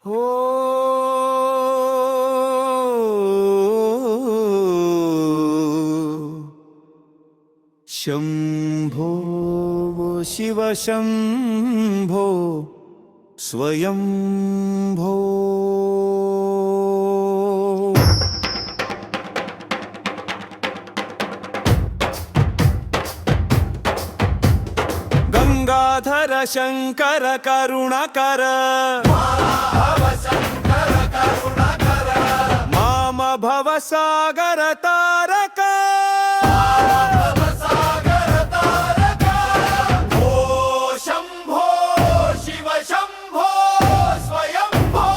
हो शंभो शिव शंभो स्वयंभो गंगाधर शंकर करुणाकर माम भवसागर तारक शंभो शिव शंभो स्वयंभो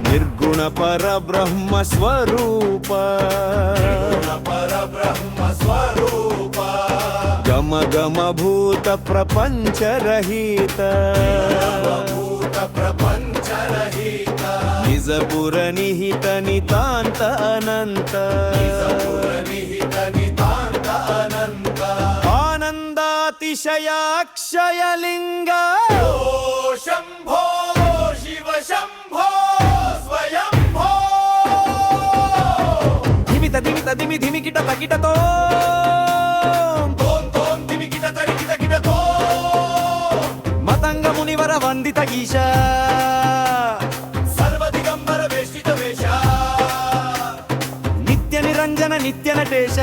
निर्गुण परब्रह्म स्वरूप परब्रह्म स्वरूप गम गम भूत प्रपंच रहित भूत प्रपंच रहित निजपुर निहित नितांत अनंत निहित नितांत अनंत आनंदातिशयाक्षय लिंग ओ शंभो शिव शंभो स्वयंभो धिमित धिमित धिमि धिमि किट तकिटतो तोम तोम तिमिकिट तरिकिट किटतो मतंग मुनिवर वंदित गीश सर्वदिगंबर वेष्टित वेश नित्य निरंजन नित्य नटेश